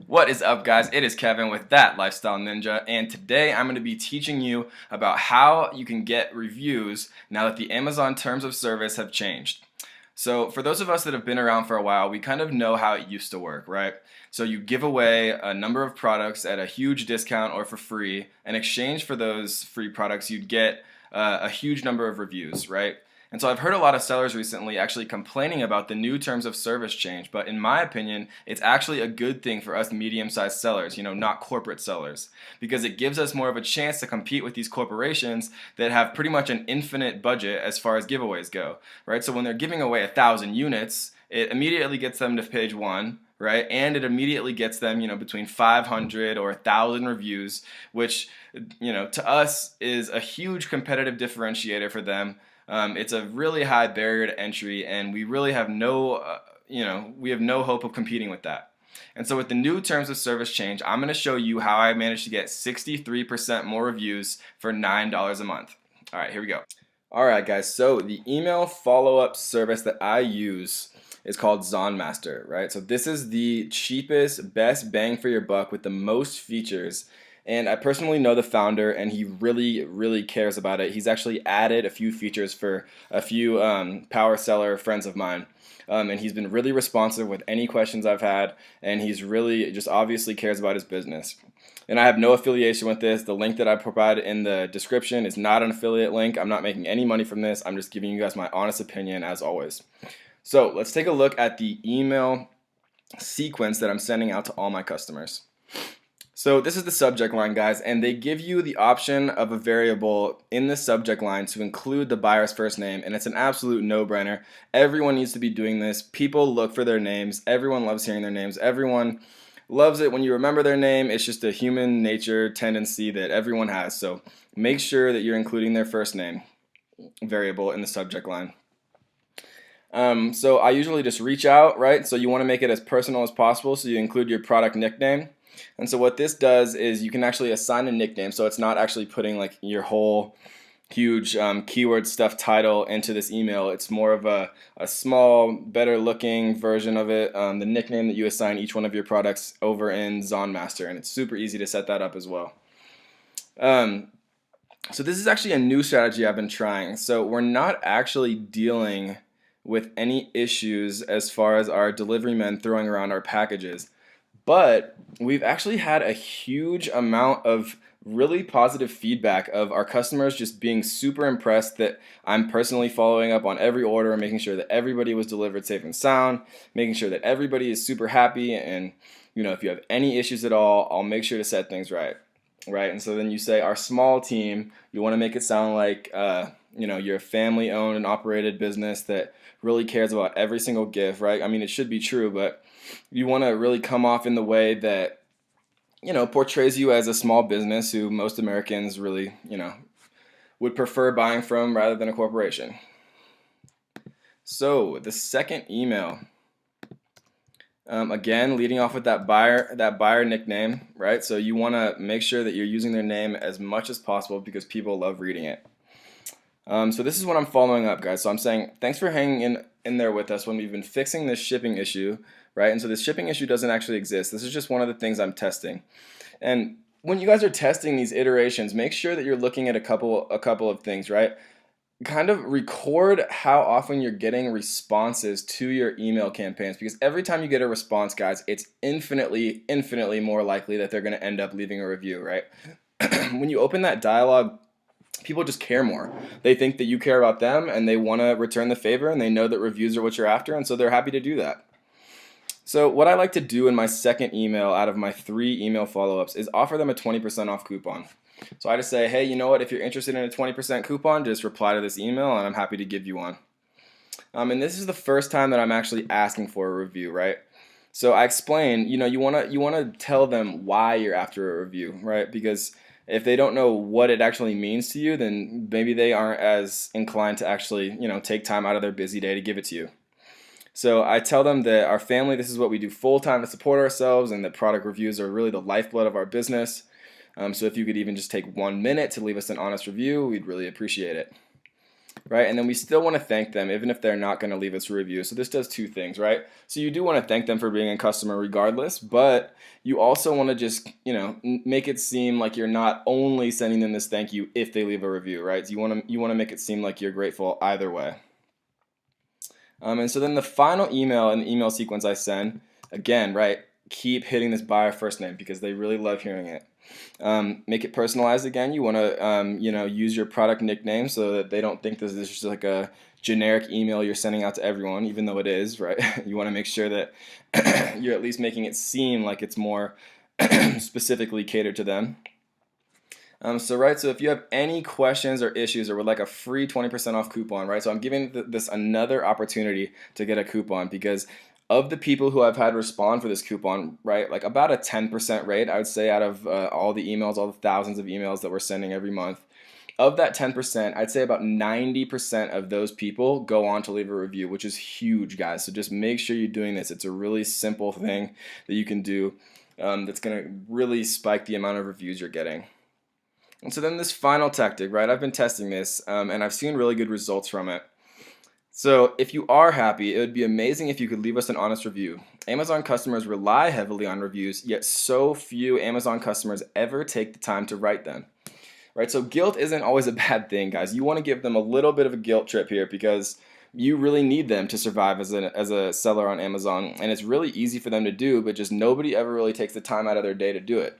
What is up, guys? It is Kevin with That Lifestyle Ninja, and today I'm going to be teaching you about how you can get reviews now that the Amazon terms of service have changed. So for those of us that have been around for a while, we kind of know how it used to work, right? So you give away a number of products at a huge discount or for free. In exchange for those free products, you'd get a huge number of reviews, right? And so I've heard a lot of sellers recently actually complaining about the new terms of service change, but in my opinion, it's actually a good thing for us medium-sized sellers, not corporate sellers, because it gives us more of a chance to compete with these corporations that have pretty much an infinite budget as far as giveaways go, right? So when they're giving away 1,000 units, it immediately gets them to page one, right? And it immediately gets them, between 500 or 1,000 reviews, which, to us is a huge competitive differentiator for them. It's a really high barrier to entry, and we really have we have no hope of competing with that. And so with the new terms of service change, I'm going to show you how I managed to get 63% more reviews for $9 a month. All right, here we go. All right, guys, so the email follow-up service that I use is called ZonMaster, right? So this is the cheapest, best bang for your buck with the most features. And I personally know the founder, and he really, really cares about it. He's actually added a few features for a few power seller friends of mine. And he's been really responsive with any questions I've had, and he's really just obviously cares about his business. And I have no affiliation with this. The link that I provide in the description is not an affiliate link. I'm not making any money from this. I'm just giving you guys my honest opinion as always. So let's take a look at the email sequence that I'm sending out to all my customers. So this is the subject line, guys, and they give you the option of a variable in the subject line to include the buyer's first name, and it's an absolute no-brainer. Everyone needs to be doing this. People look for their names. Everyone loves hearing their names. Everyone loves it when you remember their name. It's just a human nature tendency that everyone has. So make sure that you're including their first name variable in the subject line. So I usually just reach out, right? So you want to make it as personal as possible, so you include your product nickname. And so what this does is you can actually assign a nickname, so it's not actually putting like your whole huge keyword stuff title into this email. It's more of a small, better looking version of it, the nickname that you assign each one of your products over in ZonMaster, and it's super easy to set that up as well. So this is actually a new strategy I've been trying. So we're not actually dealing with any issues as far as our delivery men throwing around our packages. But we've actually had a huge amount of really positive feedback of our customers just being super impressed that I'm personally following up on every order and making sure that everybody was delivered safe and sound, making sure that everybody is super happy, and if you have any issues at all, I'll make sure to set things right. And so then you say our small team, you want to make it sound like you're a family-owned and operated business that really cares about every single gift, right? I mean, it should be true, but you want to really come off in the way that, portrays you as a small business who most Americans really, would prefer buying from rather than a corporation. So the second email, again, leading off with that buyer nickname, right? So you want to make sure that you're using their name as much as possible because people love reading it. So this is what I'm following up, guys. So I'm saying, thanks for hanging in there with us when we've been fixing this shipping issue, right? And so this shipping issue doesn't actually exist. This is just one of the things I'm testing. And when you guys are testing these iterations, make sure that you're looking at a couple of things, right? Kind of record how often you're getting responses to your email campaigns, because every time you get a response, guys, it's infinitely more likely that they're going to end up leaving a review, right? When you open that dialogue, people just care more. They think that you care about them and they want to return the favor, and they know that reviews are what you're after, and so they're happy to do that. So what I like to do in my second email out of my 3 email follow-ups is offer them a 20% off coupon. So I just say, hey, you know what, if you're interested in a 20% coupon, just reply to this email and I'm happy to give you one. And this is the first time that I'm actually asking for a review, right? So I explain, you want to tell them why you're after a review, right? Because if they don't know what it actually means to you, then maybe they aren't as inclined to actually, take time out of their busy day to give it to you. So I tell them that our family, this is what we do full-time to support ourselves, and that product reviews are really the lifeblood of our business. So if you could even just take 1 minute to leave us an honest review, we'd really appreciate it. right? And then we still want to thank them even if they're not going to leave us a review. So this does two things, right? So you do want to thank them for being a customer regardless, but you also want to just, make it seem like you're not only sending them this thank you if they leave a review, right? So you want to make it seem like you're grateful either way. And so then the final email in the email sequence I send, again, right, keep hitting this buyer first name because they really love hearing it. Make it personalized again. You want to, use your product nickname so that they don't think this is just like a generic email you're sending out to everyone, even though it is, right? You want to make sure that you're at least making it seem like it's more specifically catered to them. So if you have any questions or issues or would like a free 20% off coupon, right? So I'm giving this another opportunity to get a coupon because of the people who I've had respond for this coupon, right? Like about a 10% rate, I would say, out of all the emails, all the thousands of emails that we're sending every month. Of that 10%, I'd say about 90% of those people go on to leave a review, which is huge, guys. So just make sure you're doing this. It's a really simple thing that you can do that's going to really spike the amount of reviews you're getting. And so then this final tactic, right? I've been testing this and I've seen really good results from it. So if you are happy, it would be amazing if you could leave us an honest review. Amazon customers rely heavily on reviews, yet so few Amazon customers ever take the time to write them. Right? So guilt isn't always a bad thing, guys. You want to give them a little bit of a guilt trip here because you really need them to survive as a seller on Amazon, and it's really easy for them to do, but just nobody ever really takes the time out of their day to do it.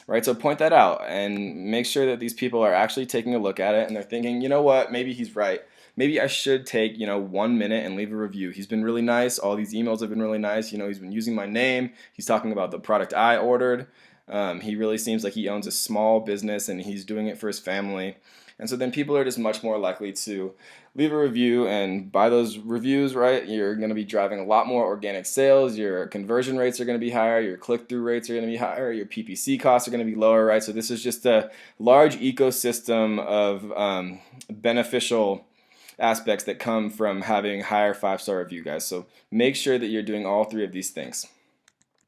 Right, so point that out and make sure that these people are actually taking a look at it and they're thinking, you know what, maybe he's right. Maybe I should take 1 minute and leave a review. He's been really nice. All these emails have been really nice. He's been using my name. He's talking about the product I ordered. He really seems like he owns a small business and he's doing it for his family. And so then people are just much more likely to leave a review, and by those reviews, right, you're going to be driving a lot more organic sales, your conversion rates are going to be higher, your click-through rates are going to be higher, your PPC costs are going to be lower, right? So this is just a large ecosystem of beneficial aspects that come from having higher 5-star review, guys. So make sure that you're doing all three of these things.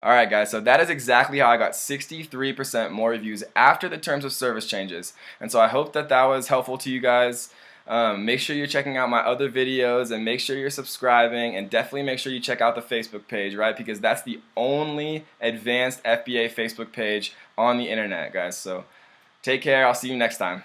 Alright guys, so that is exactly how I got 63% more reviews after the terms of service changes. And so I hope that was helpful to you guys. Make sure you're checking out my other videos and make sure you're subscribing, and definitely make sure you check out the Facebook page, right? Because that's the only advanced FBA Facebook page on the internet, guys. So take care. I'll see you next time.